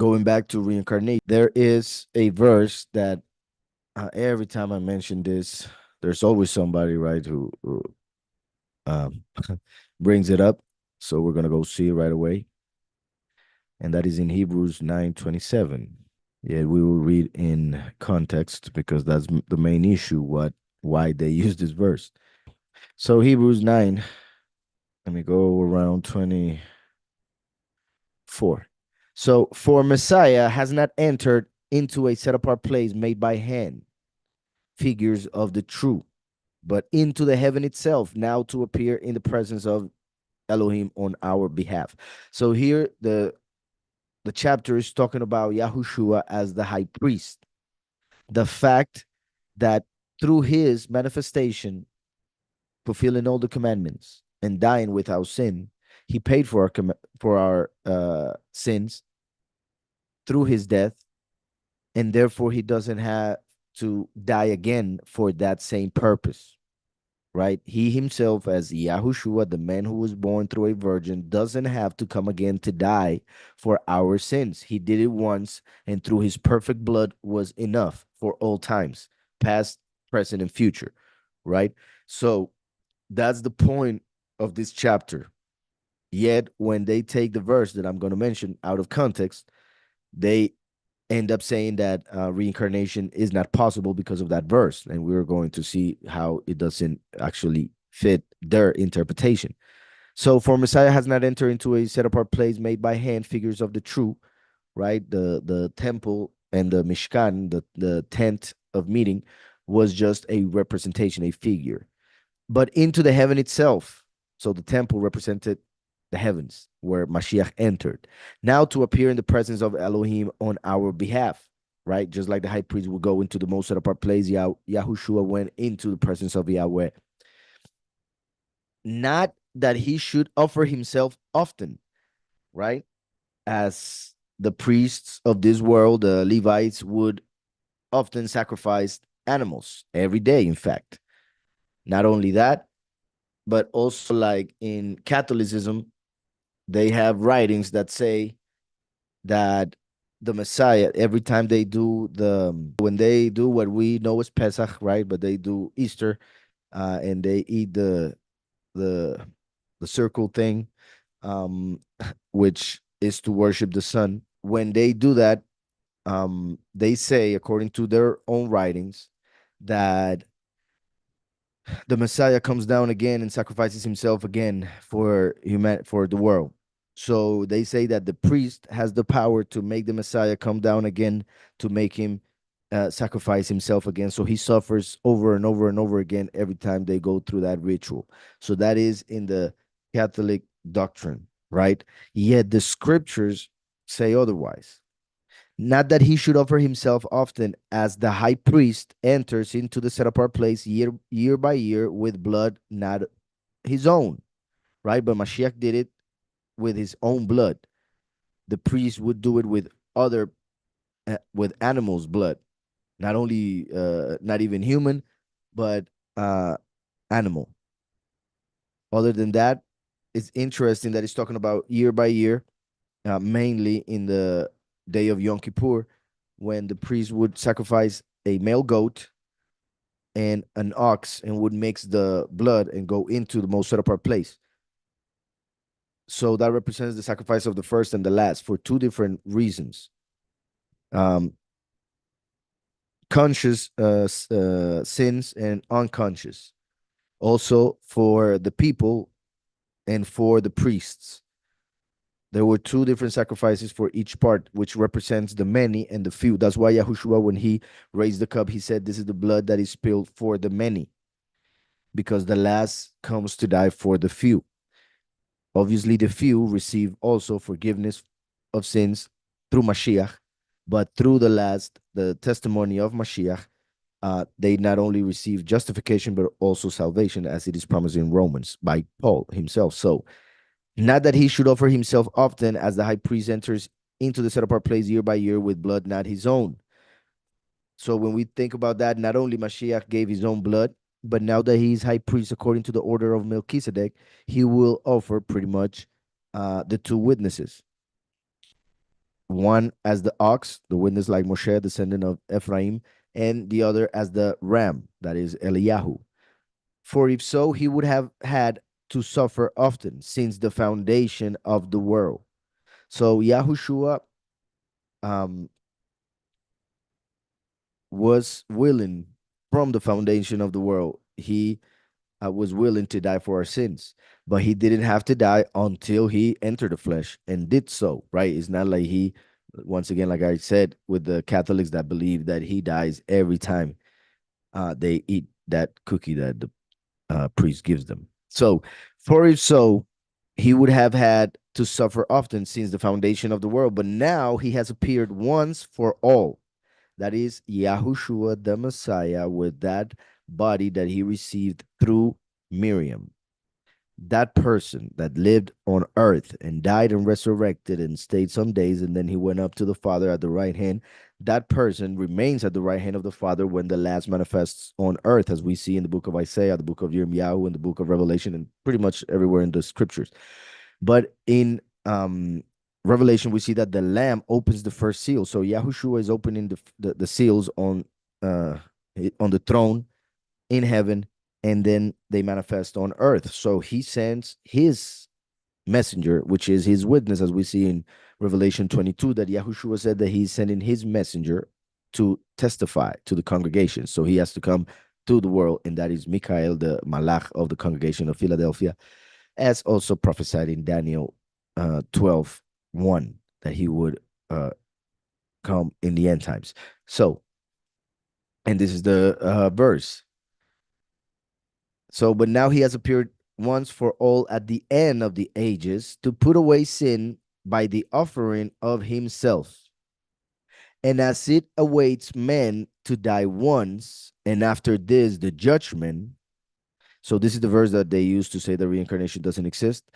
going back to reincarnation, there is a verse that every time I mention this, there's always somebody, right, who um, brings it up. So we're gonna go see it right away, and that is in Hebrews 9:27. Yeah, we will read in context because that's the main issue. Why they use this verse. So Hebrews 9. Let me go around 24. So for Messiah has not entered into a set apart place made by hand, figures of the true, but into the heaven itself, now to appear in the presence of Elohim on our behalf. So here the chapter is talking about Yahushua as the high priest. The fact that through his manifestation, fulfilling all the commandments and dying without sin, he paid for our sins through his death, and therefore he doesn't have to die again for that same purpose. Right? He himself, as Yahushua, the man who was born through a virgin, doesn't have to come again to die for our sins. He did it once, and through his perfect blood was enough for all times, past, present, and future. Right? So that's the point of this chapter. Yet, when they take the verse that I'm going to mention out of context, they end up saying that reincarnation is not possible because of that verse. And we're going to see how it doesn't actually fit their interpretation. So, for Messiah has not entered into a set apart place made by hand, figures of the true, right? The temple and the Mishkan, the tent of meeting, was just a representation, a figure, but into the heaven itself. So the temple represented the heavens where Mashiach entered. Now to appear in the presence of Elohim on our behalf, right? Just like the high priest would go into the most set apart place, Yahushua went into the presence of Yahweh. Not that he should offer himself often, right? As the priests of this world, the Levites, would often sacrifice animals every day, in fact. Not only that, but also like in Catholicism, they have writings that say that the Messiah, every time they do when they do what we know as Pesach, right? But they do Easter, and they eat the the circle thing, um, which is to worship the sun. When they do that, they say, according to their own writings, that the Messiah comes down again and sacrifices himself again for the world. So they say that the priest has the power to make the Messiah come down again, to make him sacrifice himself again. So he suffers over and over and over again every time they go through that ritual. So that is in the Catholic doctrine, right? Yet the scriptures say otherwise. Not that he should offer himself often, as the high priest enters into the set apart place year by year with blood not his own, right? But Mashiach did it with his own blood. The priest would do it with other with animals' blood, not only not even human, but uh animal. Other than that, it's interesting that it's talking about year by year, mainly in the day of Yom Kippur, when the priest would sacrifice a male goat and an ox and would mix the blood and go into the most set apart place. So that represents the sacrifice of the first and the last for two different reasons. Um, Conscious sins and unconscious. Also for the people and for the priests. There were two different sacrifices for each part, which represents the many and the few. That's why Yahushua, when he raised the cup, he said, "This is the blood that is spilled for the many," because the last comes to die for the few. Obviously, the few receive also forgiveness of sins through Mashiach, but through the testimony of Mashiach, they not only receive justification, but also salvation, as it is promised in Romans by Paul himself. So, not that he should offer himself often, as the high priest enters into the set apart place year by year with blood not his own. So when we think about that, not only Mashiach gave his own blood, but now that he's high priest according to the order of Melchizedek, he will offer pretty much the two witnesses. one as the ox, the witness like Moshe, descendant of Ephraim, and the other as the ram, that is Eliyahu. For if so, he would have had to suffer often since the foundation of the world. So Yahushua um, was willing from the foundation of the world. He was willing to die for our sins, but he didn't have to die until he entered the flesh and did so, right? It's not like he, once again, like I said, with the Catholics that believe that he dies every time they eat that cookie that the priest gives them. So, for if so, he would have had to suffer often since the foundation of the world, but now he has appeared once for all. That is Yahushua the Messiah with that body that he received through Miriam. That person that lived on earth and died and resurrected and stayed some days, and then he went up to the Father at the right hand. That person remains at the right hand of the Father when the last manifests on earth, as we see in the book of Isaiah, the book of Jeremiah, and the book of Revelation, and pretty much everywhere in the scriptures. But in Revelation, we see that the Lamb opens the first seal. So Yahushua is opening the seals uh, on the throne in heaven, and then they manifest on earth. So he sends his messenger, which is his witness, as we see in Revelation 22, that Yahushua said that he's sending his messenger to testify to the congregation. So he has to come to the world, and that is Michael, the Malach of the congregation of Philadelphia, as also prophesied in Daniel 12:1, that he would come in the end times. So, and this is the verse. So, but now he has appeared once for all at the end of the ages to put away sin by the offering of himself. And as it awaits men to die once, and after this, the judgment. So, this is the verse that they use to say that reincarnation doesn't exist.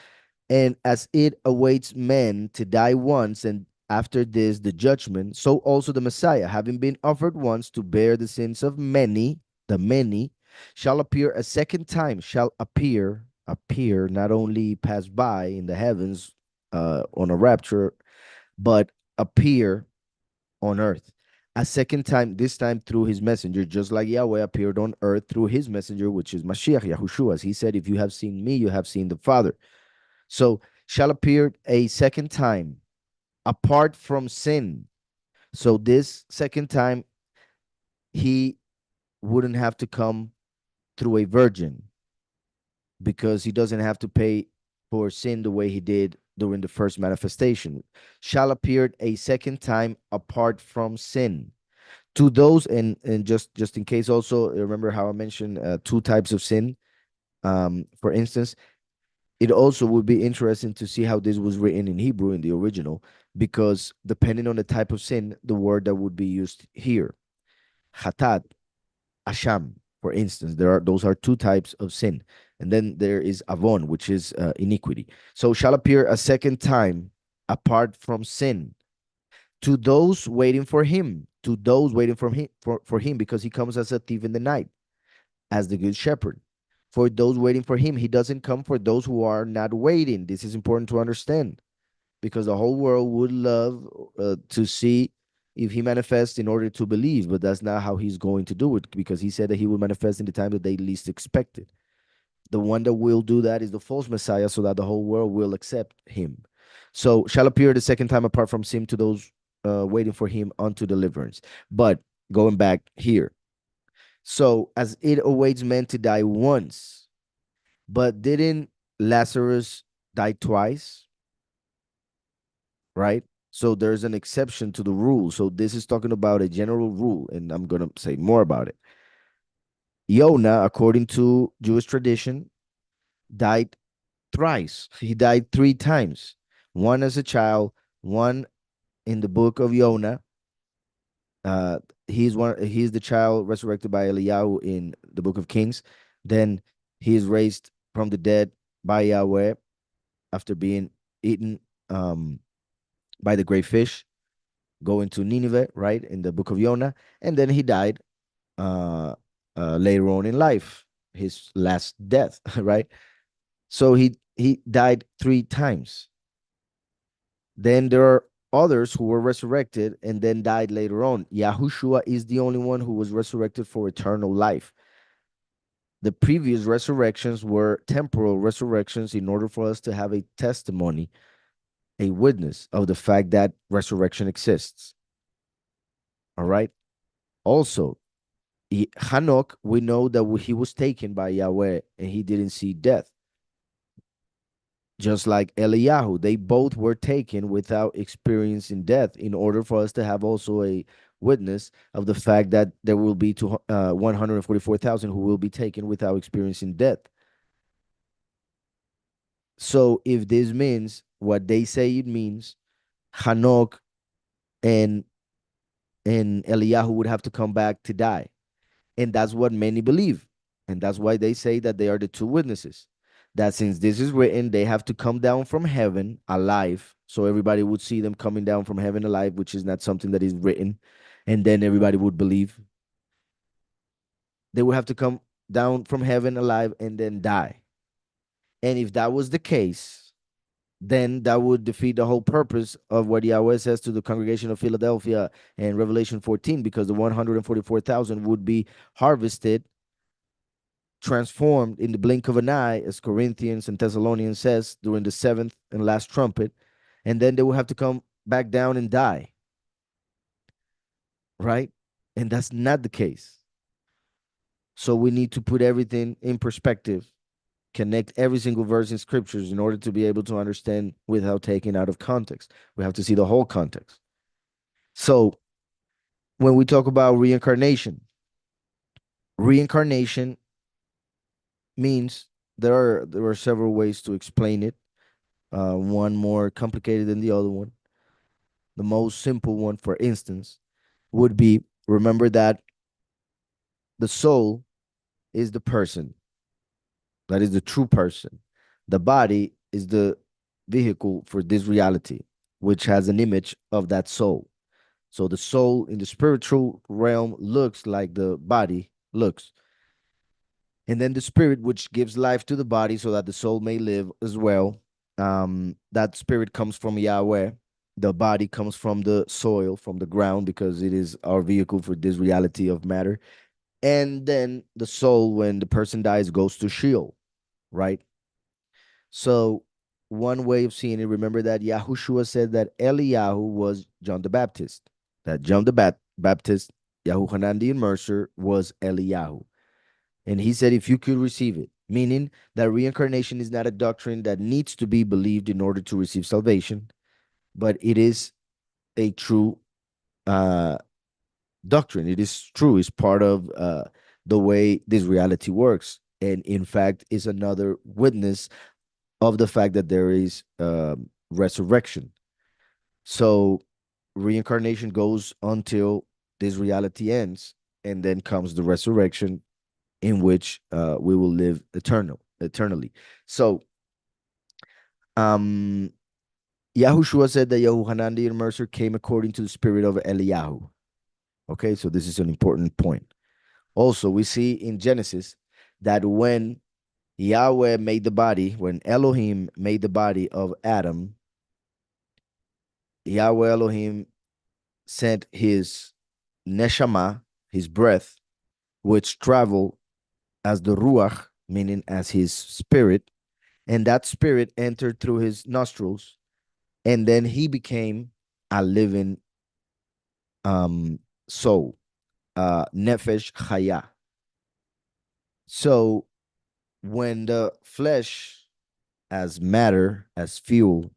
And as it awaits men to die once, and after this, the judgment, so also the Messiah, having been offered once to bear the sins of many, the many, shall appear a second time, shall appear, not only pass by in the heavens on a rapture, but appear on earth. A second time, this time through his messenger, just like Yahweh appeared on earth through his messenger, which is Mashiach, Yahushua. As he said, if you have seen me, you have seen the Father. So shall appear a second time apart from sin. So this second time, he wouldn't have to come through a virgin because he doesn't have to pay for sin the way he did during the first manifestation. Shall appear a second time apart from sin. To those, and just in case also, remember how I mentioned two types of sin. For instance, it also would be interesting to see how this was written in Hebrew in the original, because depending on the type of sin, the word that would be used here, hatat, asham, for instance, those are two types of sin, and then there is avon, which is iniquity. So shall appear a second time apart from sin to those waiting for him, to those waiting for him, because he comes as a thief in the night, as the good shepherd. For those waiting for him, he doesn't come for those who are not waiting. This is important to understand, because the whole world would love to see if he manifests in order to believe, but that's not how he's going to do it, because he said that he will manifest in the time that they least expect it. The one that will do that is the false Messiah, so that the whole world will accept him. So shall appear the second time apart from sin to those waiting for him unto deliverance. But going back here, so as it awaits men to die once, but didn't Lazarus die twice? Right? So there's an exception to the rule. So this is talking about a general rule, and I'm going to say more about it. Yonah, according to Jewish tradition, died thrice. He died three times. One as a child, one in the book of Yonah. He's the child resurrected by Eliyahu in the book of Kings. Then he is raised from the dead by Yahweh after being eaten by the great fish, going to Nineveh, right, in the book of Yonah. And then he died later on in life, his last death, right? So he died three times. Then there are others who were resurrected and then died later on. Yahushua is the only one who was resurrected for eternal life. The previous resurrections were temporal resurrections in order for us to have a testimony, a witness of the fact that resurrection exists. All right. Also, Hanok, we know that he was taken by Yahweh and he didn't see death. Just like Eliyahu, they both were taken without experiencing death in order for us to have also a witness of the fact that there will be 144,000 who will be taken without experiencing death. So if this means what they say it means, Hanok and Eliyahu would have to come back to die. And that's what many believe. And that's why they say that they are the two witnesses. That since this is written, they have to come down from heaven alive. So everybody would see them coming down from heaven alive, which is not something that is written. And then everybody would believe. They would have to come down from heaven alive and then die. And if that was the case, then that would defeat the whole purpose of what Yahweh says to the congregation of Philadelphia in Revelation 14, because the 144,000 would be harvested, transformed in the blink of an eye, as Corinthians and Thessalonians says, during the seventh and last trumpet, and then they will have to come back down and die. Right? And that's not the case. So we need to put everything in perspective, connect every single verse in scriptures in order to be able to understand without taking out of context. We have to see the whole context. So when we talk about reincarnation means there are several ways to explain it. One more complicated than the other one. The most simple one, for instance, would be, remember that the soul is the person, that is the true person. The body is the vehicle for this reality, which has an image of that soul. So the soul in the spiritual realm looks like the body looks. And then the spirit, which gives life to the body so that the soul may live as well. That spirit comes from Yahweh. The body comes from the soil, from the ground, because it is our vehicle for this reality of matter. And then the soul, when the person dies, goes to Sheol, right? So one way of seeing it, remember that Yahushua said that Eliyahu was John the Baptist, that John the Baptist, Yahuhanan the Immerser, was Eliyahu. And he said, if you could receive it, meaning that reincarnation is not a doctrine that needs to be believed in order to receive salvation, but it is a true uh, doctrine. It is true. It's part of the way this reality works. And in fact, is another witness of the fact that there is resurrection. So reincarnation goes until this reality ends, and then comes the resurrection, in which we will live eternally. So, um, Yahushua said that Yahuhanan the Immerser came according to the spirit of Eliyahu. Okay, so this is an important point. Also, we see in Genesis that when Yahweh made the body, when Elohim made the body of Adam, Yahweh Elohim sent his neshama, his breath, which traveled as the ruach, meaning as his spirit, and that spirit entered through his nostrils, and then he became a living soul, nefesh chaya. So when the flesh, as matter, as fuel,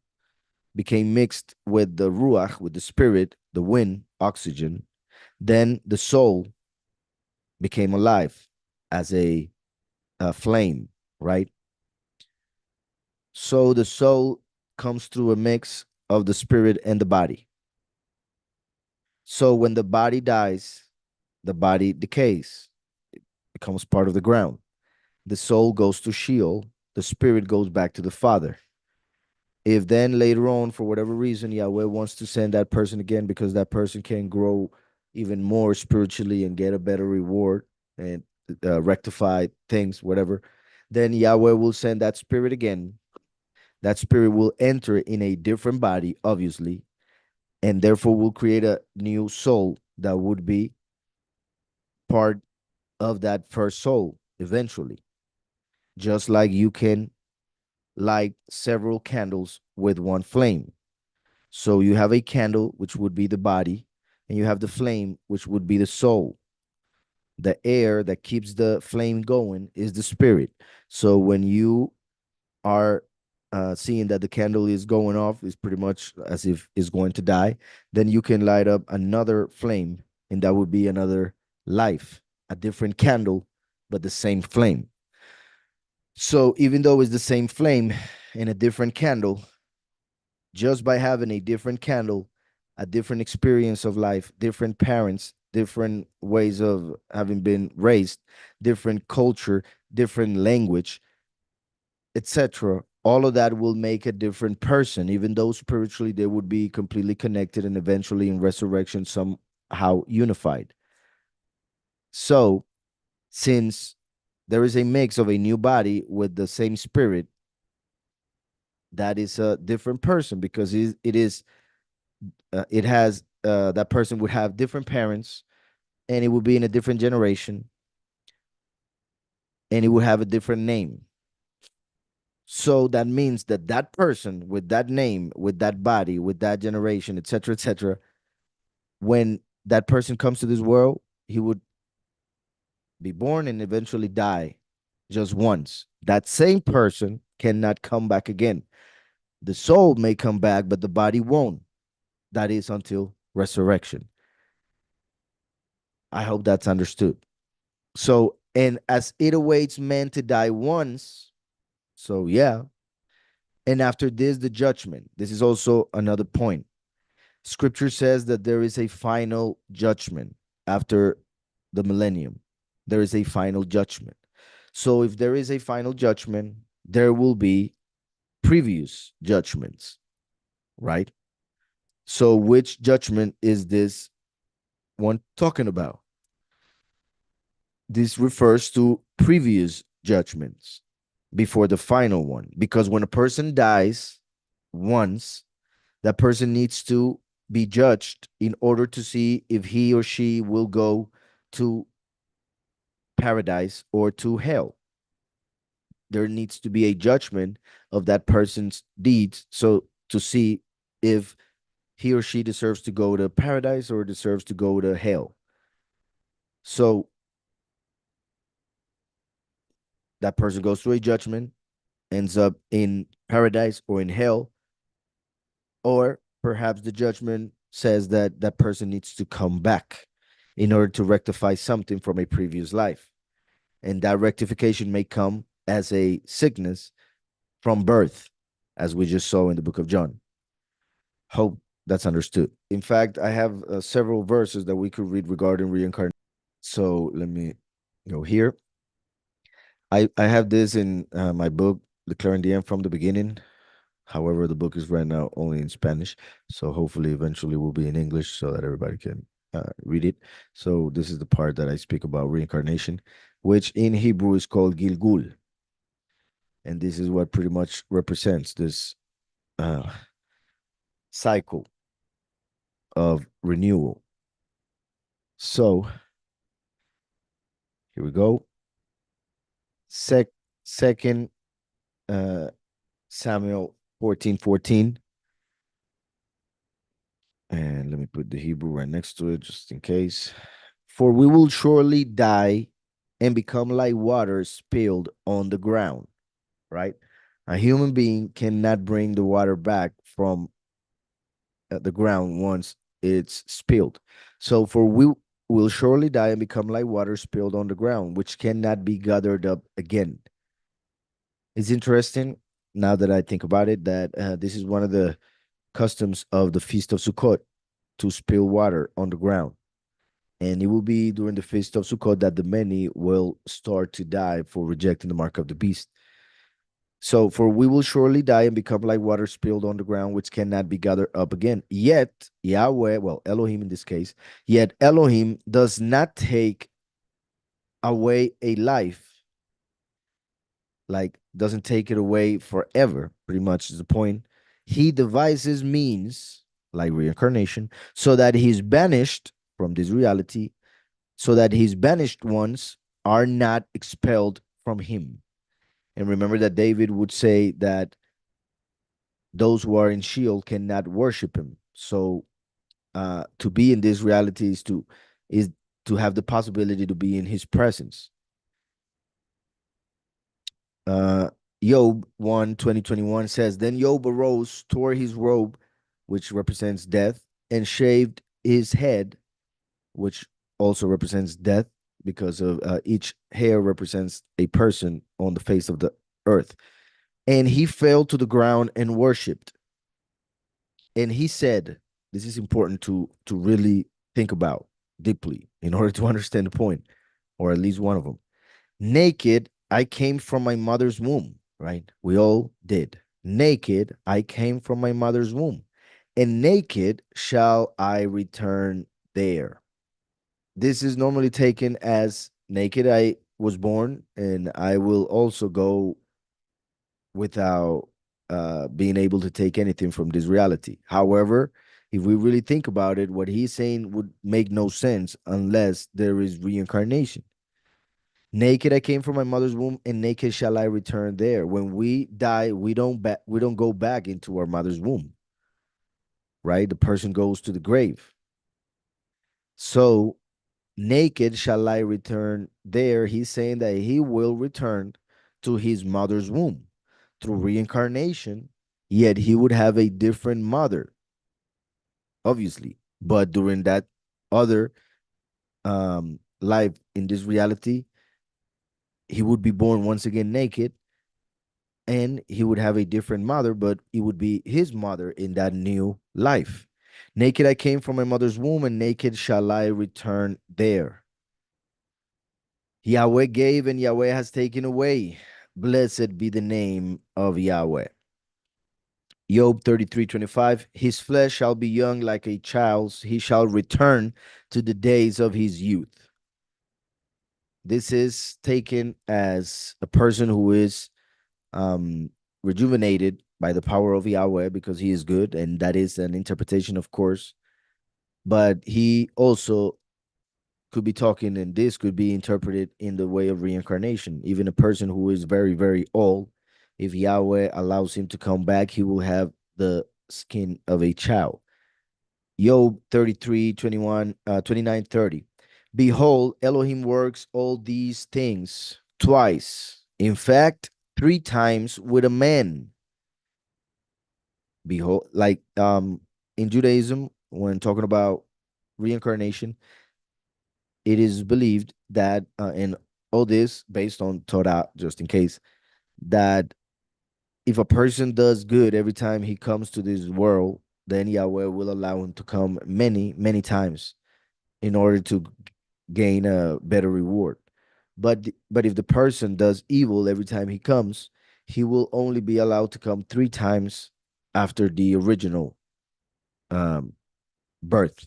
became mixed with the ruach, with the spirit, the wind, oxygen, then the soul became alive as a flame, right? So the soul comes through a mix of the spirit and the body. So when the body dies, the body decays, it becomes part of the ground. The soul goes to Sheol, the spirit goes back to the Father. If then later on, for whatever reason, Yahweh wants to send that person again because that person can grow even more spiritually and get a better reward and rectify things, whatever, then Yahweh will send that spirit again. That spirit will enter in a different body, obviously, and therefore will create a new soul that would be part of that first soul eventually. Just like you can light several candles with one flame. So you have a candle, which would be the body, and you have the flame, which would be the soul. The air that keeps the flame going is the spirit. So when you are seeing that the candle is going off, is pretty much as if it's going to die, then you can light up another flame, and that would be another life, a different candle, but the same flame. So even though it's the same flame and a different candle, just by having a different candle, a different experience of life, different parents, different ways of having been raised, different culture, different language, etc. All of that will make a different person, even though spiritually they would be completely connected and eventually in resurrection somehow unified. So, since there is a mix of a new body with the same spirit, that is a different person because it has that person would have different parents, and it would be in a different generation, and it would have a different name. So that means that that person with that name, with that body, with that generation, etc., when that person comes to this world, he would be born and eventually die just once. That same person cannot come back again. The soul may come back, but the body won't. That is until resurrection. I hope that's understood. So, and as it awaits man to die once, so yeah. And after this, the judgment. This is also another point. Scripture says that there is a final judgment after the millennium. There is a final judgment. So, if there is a final judgment, there will be previous judgments, right? So, which judgment is this one talking about? This refers to previous judgments before the final one. Because when a person dies once, that person needs to be judged in order to see if he or she will go to paradise or to hell. There needs to be a judgment of that person's deeds, so to see if he or she deserves to go to paradise or deserves to go to hell. So that person goes through a judgment, ends up in paradise or in hell, or perhaps the judgment says that that person needs to come back in order to rectify something from a previous life. And that rectification may come as a sickness from birth, as we just saw in the book of John. Hope that's understood. In fact, I have several verses that we could read regarding reincarnation. So let me go here. I have this in my book, Declaring the End from the Beginning. However, the book is right now only in Spanish. So hopefully, eventually, will be in English so that everybody can read it. So this is the part that I speak about reincarnation, which in Hebrew is called Gilgul. And this is what pretty much represents this uh, cycle of renewal. So here we go. Second uh, Samuel 14:14. And let me put the Hebrew right next to it just in case. For we will surely die and become like water spilled on the ground, right? A human being cannot bring the water back from the ground once it's spilled. So, for we will surely die and become like water spilled on the ground, which cannot be gathered up again. It's interesting now that I think about it that this is one of the customs of the Feast of Sukkot to spill water on the ground. And it will be during the Feast of Sukkot that the many will start to die for rejecting the mark of the beast. So, for we will surely die and become like water spilled on the ground, which cannot be gathered up again. Yet, Yahweh, well, Elohim in this case, yet Elohim does not take away a life, like, doesn't take it away forever, pretty much is the point. He devises means like reincarnation, so that he's banished from this reality, so that his banished ones are not expelled from him. And remember that David would say that those who are in Sheol cannot worship him. So to be in this reality is to have the possibility to be in his presence. Uh, Job 1 2021 says, Then Job arose, tore his robe, which represents death, and shaved his head, which also represents death, because of each hair represents a person on the face of the earth. And he fell to the ground and worshipped. And he said, this is important to really think about deeply in order to understand the point, or at least one of them. Naked, I came from my mother's womb, right? We all did. Naked, I came from my mother's womb, and naked shall I return there. This is normally taken as naked I was born, and I will also go without being able to take anything from this reality. However, if we really think about it, what he's saying would make no sense unless there is reincarnation. Naked I came from my mother's womb, and naked shall I return there. When we die, we don't go back into our mother's womb, right? The person goes to the grave. So naked shall I return there. He's saying that he will return to his mother's womb through reincarnation, yet he would have a different mother, obviously. But during that other life in this reality, he would be born once again naked, and he would have a different mother, but it would be his mother in that new life. Naked I came from my mother's womb, and naked shall I return there. Yahweh gave, and Yahweh has taken away. Blessed be the name of Yahweh. Job 33:25. His flesh shall be young like a child's, he shall return to the days of his youth. This is taken as a person who is um, rejuvenated by the power of Yahweh because he is good, and that is an interpretation, of course. But he also could be talking, and this could be interpreted in the way of reincarnation. Even a person who is very, very old, if Yahweh allows him to come back, he will have the skin of a child. Job 33, 21, 29, 30. Behold, Elohim works all these things twice. In fact, three times with a man. Behold, like in Judaism, when talking about reincarnation, it is believed that and all this based on Torah, just in case, that if a person does good every time he comes to this world, then Yahweh will allow him to come many, many times in order to gain a better reward. But if the person does evil every time he comes, he will only be allowed to come three times after the original um, birth.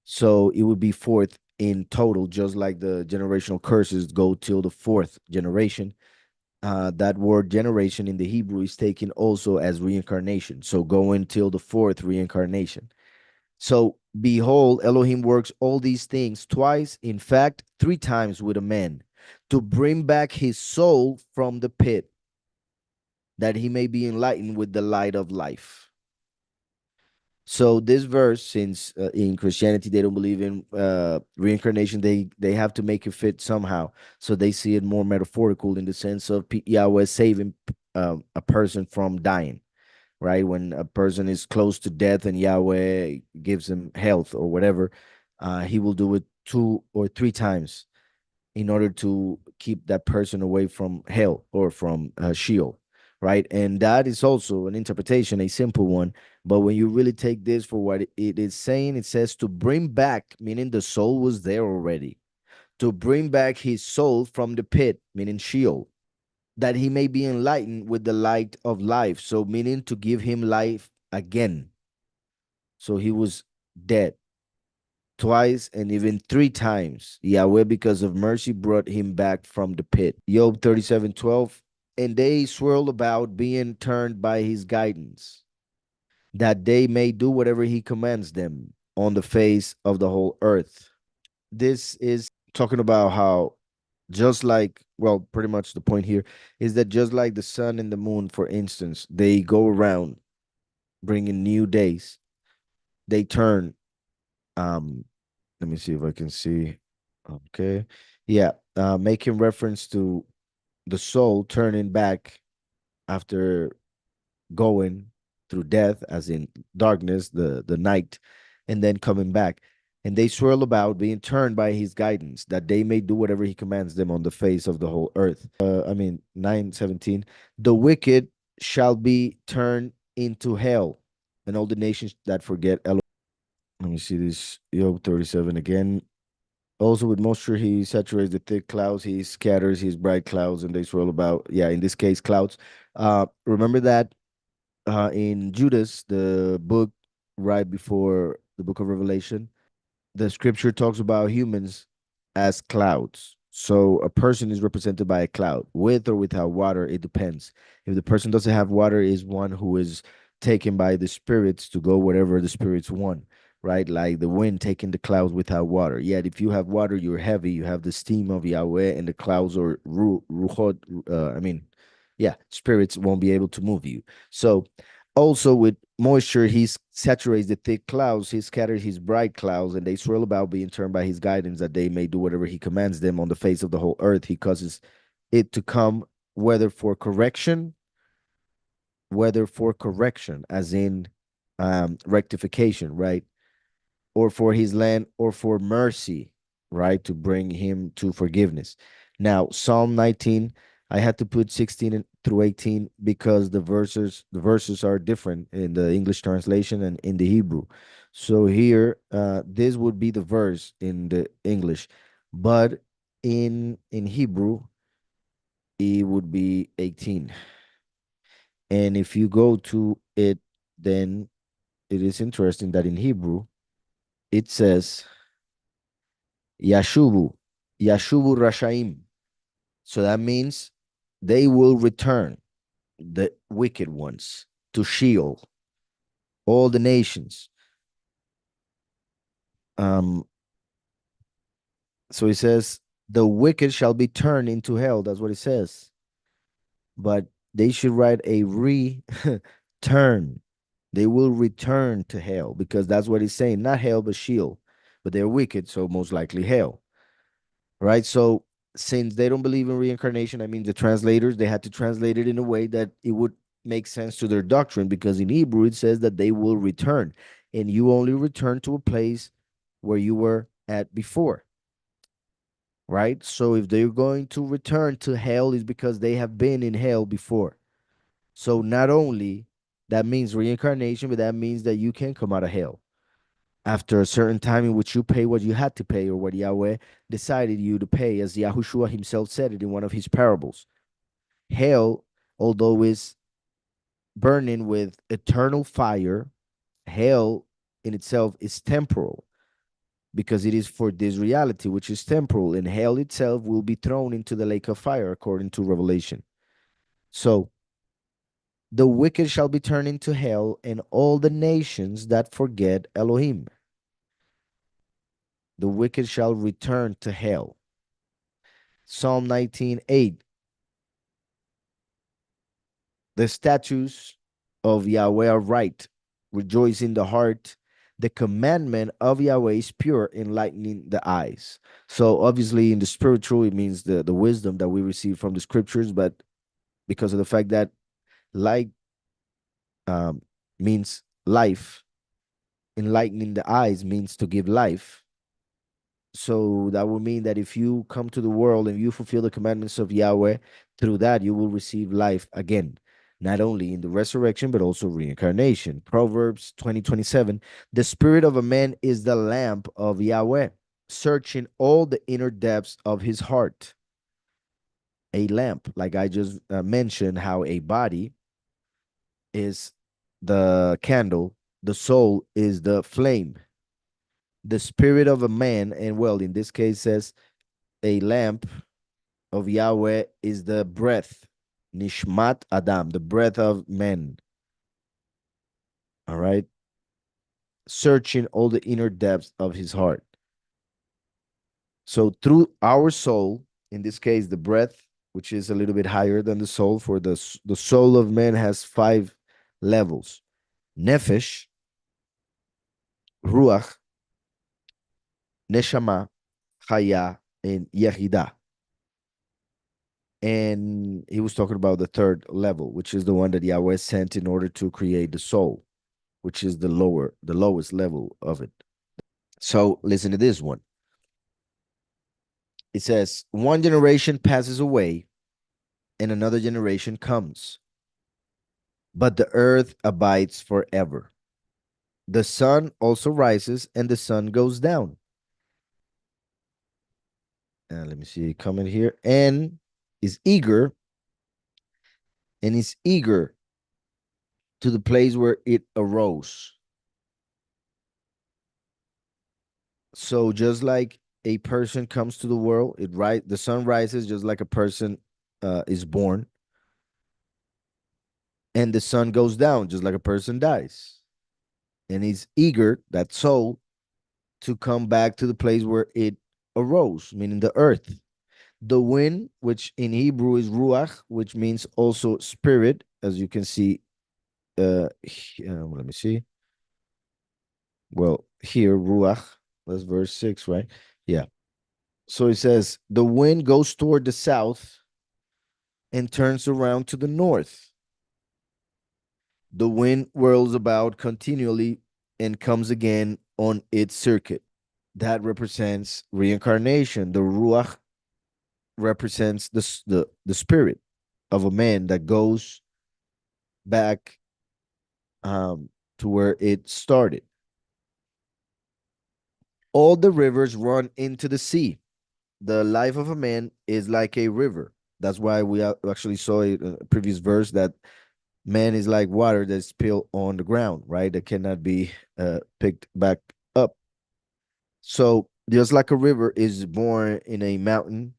So it would be fourth in total, just like the generational curses go till the fourth generation. That word generation in the Hebrew is taken also as reincarnation. So going till the fourth reincarnation. So behold, Elohim works all these things twice, in fact, three times with a man, to bring back his soul from the pit, that he may be enlightened with the light of life. So this verse, since in Christianity they don't believe in reincarnation, they have to make it fit somehow. So they see it more metaphorical in the sense of Yahweh saving a person from dying, right? When a person is close to death and Yahweh gives him health or whatever, he will do it two or three times in order to keep that person away from hell or from Sheol, right? And that is also an interpretation, a simple one. But when you really take this for what it is saying, it says to bring back, meaning the soul was there already, to bring back his soul from the pit, meaning Sheol, that he may be enlightened with the light of life. So, meaning to give him life again. So he was dead twice and even three times. Yahweh, because of mercy, brought him back from the pit. Job 37:12. And they swirl about, being turned by his guidance. that they may do whatever he commands them on the face of the whole earth. This is talking about how, just like, well, pretty much the point here is that just like the sun and the moon, for instance, they go around bringing new days, they turn. Um, let me see if I can see. Okay. Yeah. Making reference to the soul turning back after going through death, as in darkness, the night, and then coming back. And they swirl about, being turned by his guidance, that they may do whatever he commands them on the face of the whole earth. I mean, 9:17. The wicked shall be turned into hell, and all the nations that forget Elohim. Let me see this. Job 37 again. Also, with moisture, he saturates the thick clouds. He scatters his bright clouds, and they swirl about. Yeah, in this case, clouds. Remember that in Judas, the book right before the book of Revelation, the scripture talks about humans as clouds. So a person is represented by a cloud, with or without water, it depends. If the person doesn't have water, is one who is taken by the spirits to go wherever the spirits want, right? Like the wind taking the clouds without water. Yet if you have water, you're heavy. You have the steam of Yahweh, and the clouds or ruchot. I mean, yeah, spirits won't be able to move you. So also, with moisture, he saturates the thick clouds, he scatters his bright clouds, and they swirl about, being turned by his guidance, that they may do whatever he commands them on the face of the whole earth. He causes it to come, whether for correction, as in rectification, right? Or for his land, or for mercy, right? To bring him to forgiveness. Now, Psalm 19, I had to put 16 through 18 because the verses are different in the English translation and in the Hebrew. So here, this would be the verse in the English, but in Hebrew, it would be 18. And if you go to it, then it is interesting that in Hebrew, it says Yashubu, Yashubu Rashaim. So that means they will return, the wicked ones, to Sheol, all the nations. Um, so he says, the wicked shall be turned into hell. That's what it says. But they should write a return. They will return to hell, because that's what he's saying. Not hell, but Sheol. But they're wicked, so most likely hell. Right? So since they don't believe in reincarnation, I mean, the translators, they had to translate it in a way that it would make sense to their doctrine, because in Hebrew it says that they will return, and you only return to a place where you were at before, right? So if they're going to return to hell, is because they have been in hell before. So not only that means reincarnation, but that means that you can come out of hell after a certain time in which you pay what you had to pay, or what Yahweh decided you to pay, as Yahushua himself said it in one of his parables. Hell, although is burning with eternal fire, hell in itself is temporal, because it is for this reality, which is temporal, and hell itself will be thrown into the lake of fire, according to Revelation. So the wicked shall be turned into hell, and all the nations that forget Elohim. The wicked shall return to hell. Psalm 19:8. The statutes of Yahweh are right, rejoice in the heart. The commandment of Yahweh is pure, enlightening the eyes. So obviously in the spiritual, it means the wisdom that we receive from the scriptures, but because of the fact that light um, means life, enlightening the eyes means to give life. So that would mean that if you come to the world and you fulfill the commandments of Yahweh, through that you will receive life again, not only in the resurrection, but also reincarnation. Proverbs 20:27. The spirit of a man is the lamp of Yahweh, searching all the inner depths of his heart. A lamp, like I just mentioned, how a body is the candle, the soul is the flame. The spirit of a man, and well, in this case, says a lamp of Yahweh is the breath, Nishmat Adam, the breath of men. All right. Searching all the inner depths of his heart. So through our soul, in this case, the breath, which is a little bit higher than the soul, for the soul of man has 5 levels: nefesh, ruach, neshama, chaya, and yehida. And he was talking about the third level, which is the one that Yahweh sent in order to create the soul, which is the lowest level of it. So listen to this one. It says, one generation passes away and another generation comes, but the earth abides forever. The sun also rises and the sun goes down. Let me see, comment here. Is eager is eager to the place where it arose. So just like a person comes to the world, the sun rises just like a person is born, and the sun goes down just like a person dies. And he's eager, that soul, to come back to the place where it arose, meaning the earth. The wind, which in Hebrew is ruach, which means also spirit, as you can see. Let me see. Well, here, ruach, that's verse 6, right? Yeah. So it says, the wind goes toward the south and turns around to the north. The wind whirls about continually and comes again on its circuit. That represents reincarnation. The ruach represents the spirit of a man that goes back to where it started. All the rivers run into the sea. The life of a man is like a river. That's why we actually saw in a previous verse that man is like water that's spilled on the ground, right? That cannot be picked back up. So just like a river is born in a mountain,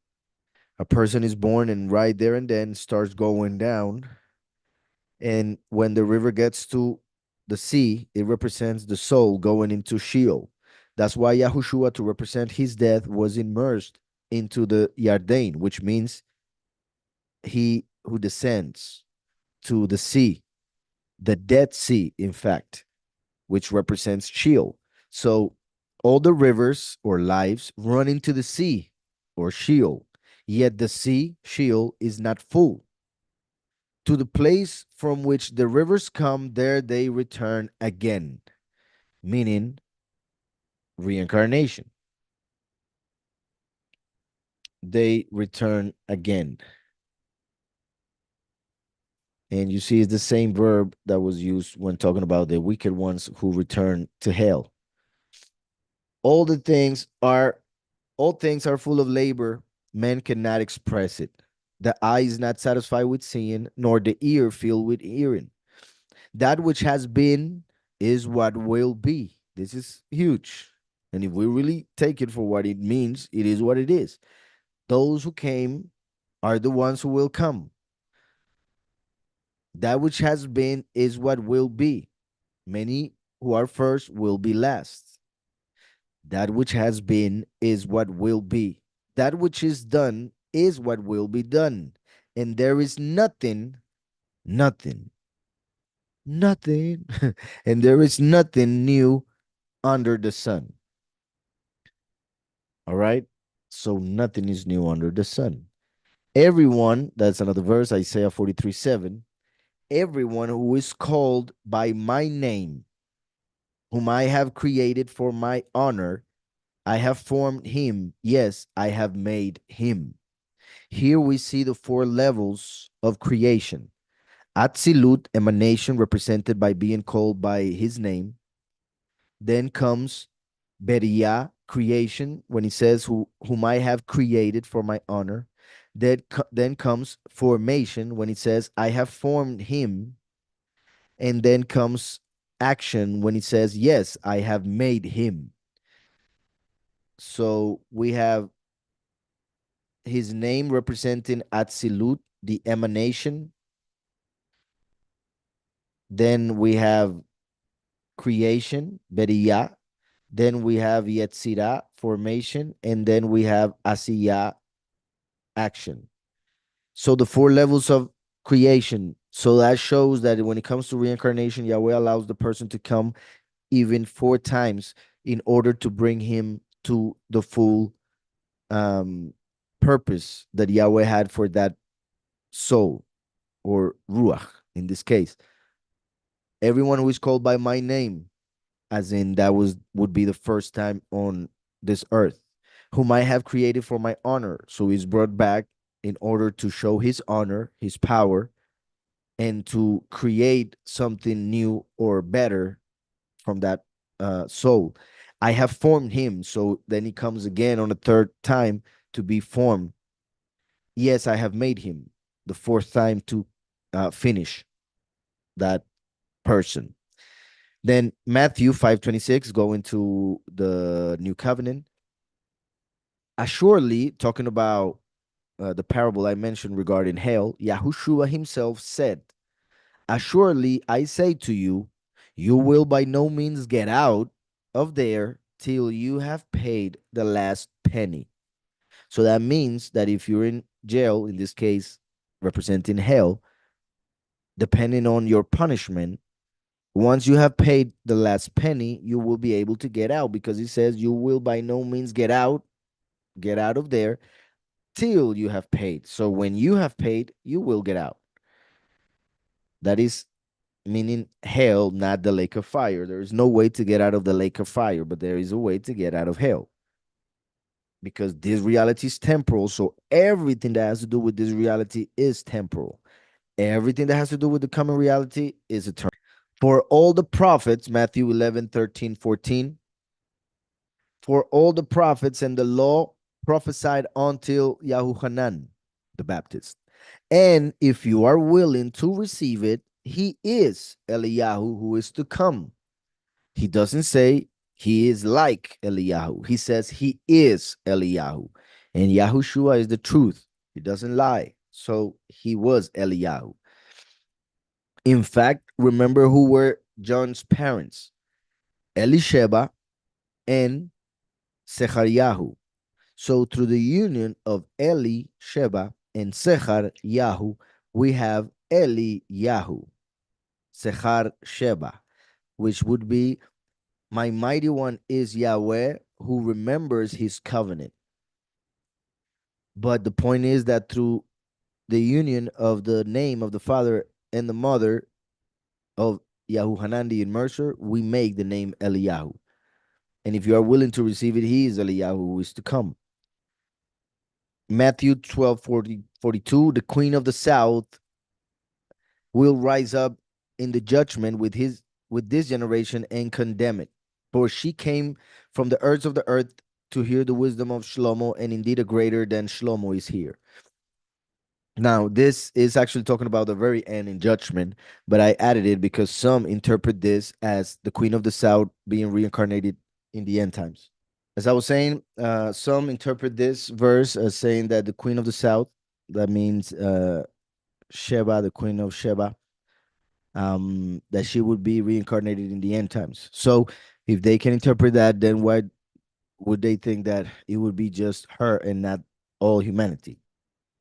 a person is born and right there and then starts going down. And when the river gets to the sea, it represents the soul going into Sheol. That's why Yahushua, to represent his death, was immersed into the Yarden, which means he who descends to the sea, the Dead Sea, in fact, which represents Sheol. So all the rivers or lives run into the sea or Sheol, yet the sea, Sheol, is not full. To the place from which the rivers come, there they return again, meaning reincarnation. They return again. And you see, it's the same verb that was used when talking about the wicked ones who return to hell. All the things are all things are full of labor, man cannot express it. The eye is not satisfied with seeing, nor the ear filled with hearing. That which has been is what will be. This is huge. And if we really take it for what it means, it is what it is. Those who came are the ones who will come. That which has been is what will be. Many who are first will be last. That which has been is what will be. That which is done is what will be done. And there is nothing, nothing, nothing, and there is nothing new under the sun. All right? So nothing is new under the sun. Everyone, that's another verse, Isaiah 43:7. Everyone who is called by my name, whom I have created for my honor, I have formed him. Yes, I have made him. Here we see the 4 levels of creation. Atzilut, emanation, represented by being called by his name. Then comes Beriah, creation, when he says, whom I have created for my honor. Then comes formation, when he says, I have formed him. And then comes action, when he says, yes, I have made him. So we have his name representing Atzilut, the emanation. Then we have creation, Beriyah. Then we have Yetzirah, formation, and then we have Asiyah, action. So the four levels of creation. So that shows that when it comes to reincarnation, Yahweh allows the person to come even four times in order to bring him to the full um, purpose that Yahweh had for that soul or ruach in this case. Everyone who is called by my name, as in that would be the first time on this earth, whom I have created for my honor. So he's brought back in order to show his honor, his power, and to create something new or better from that soul. I have formed him. So then he comes again on a third time to be formed. Yes, I have made him the fourth time to finish that person. Then Matthew 5:26, going to the new covenant. Assuredly, talking about the parable I mentioned regarding hell, Yahushua himself said, assuredly, I say to you, you will by no means get out of there till you have paid the last penny. So that means that if you're in jail, in this case, representing hell, depending on your punishment, once you have paid the last penny, you will be able to get out because it says you will by no means get out of there till you have paid. So when you have paid, you will get out. That is meaning hell, not the lake of fire. There is no way to get out of the lake of fire, but there is a way to get out of hell because this reality is temporal. So everything that has to do with this reality is temporal. Everything that has to do with the coming reality is eternal. For all the prophets, Matthew 11, 13, 14. For all the prophets and the law prophesied until Yahuhanan, the Baptist. And if you are willing to receive it, he is Eliyahu who is to come. He doesn't say he is like Eliyahu. He says he is Eliyahu. And Yahushua is the truth. He doesn't lie. So he was Eliyahu. In fact, remember who were John's parents? Elisheba and Zechariah. So through the union of Eli, Sheba, and Sechar, Yahu, we have Eli, Yahu, Sechar, Sheba, which would be, my mighty one is Yahweh, who remembers his covenant. But the point is that through the union of the name of the father and the mother of Yahuhanan the Immerser, we make the name Eliyahu. And if you are willing to receive it, he is Eliyahu who is to come. Matthew 12, 42, the queen of the south will rise up in the judgment with this generation and condemn it. For she came from the earth of the earth to hear the wisdom of Shlomo, and indeed a greater than Shlomo is here. Now, this is actually talking about the very end in judgment, but I added it because some interpret this as the queen of the south being reincarnated in the end times. As I was saying, some interpret this verse as saying that the queen of the south, that means Sheba, the queen of Sheba, that she would be reincarnated in the end times. So if they can interpret that, then why would they think that it would be just her and not all humanity?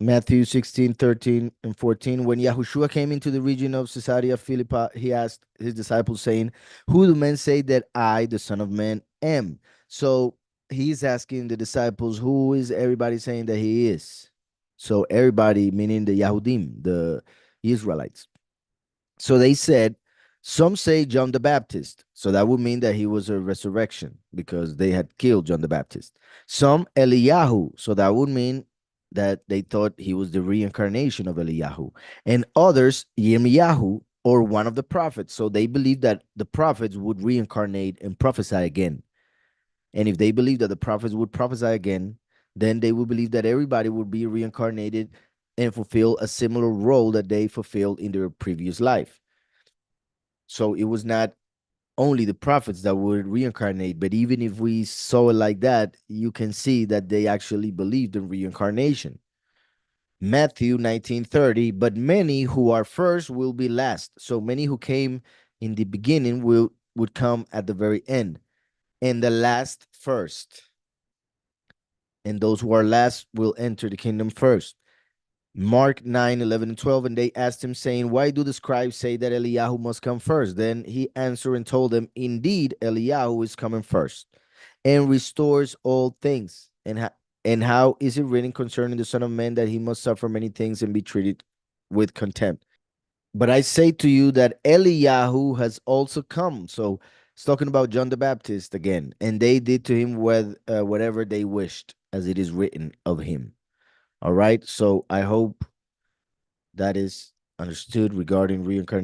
Matthew 16, 13, and 14. When Yahushua came into the region of Caesarea Philippi, he asked his disciples, saying, who do men say that I, the Son of Man, am? So he's asking the disciples, who is everybody saying that he is? So everybody, meaning the Yahudim, the Israelites. So they said, some say John the Baptist. So that would mean that he was a resurrection because they had killed John the Baptist. Some Eliyahu. So that would mean that they thought he was the reincarnation of Eliyahu. And others, Yirmiyahu, or one of the prophets. So they believed that the prophets would reincarnate and prophesy again. And if they believed that the prophets would prophesy again, then they would believe that everybody would be reincarnated and fulfill a similar role that they fulfilled in their previous life. So it was not only the prophets that would reincarnate, but even if we saw it like that, you can see that they actually believed in reincarnation. Matthew 19:30, but many who are first will be last. So many who came in the beginning will would come at the very end, and the last first. And those who are last will enter the kingdom first. Mark 9, 11, and 12. And they asked him, saying, why do the scribes say that Eliyahu must come first? Then he answered and told them, indeed, Eliyahu is coming first and restores all things. And how is it written concerning the Son of Man that he must suffer many things and be treated with contempt? But I say to you that Eliyahu has also come. So it's talking about John the Baptist again. And they did to him whatever they wished, as it is written of him. All right. So I hope that is understood regarding reincarnation.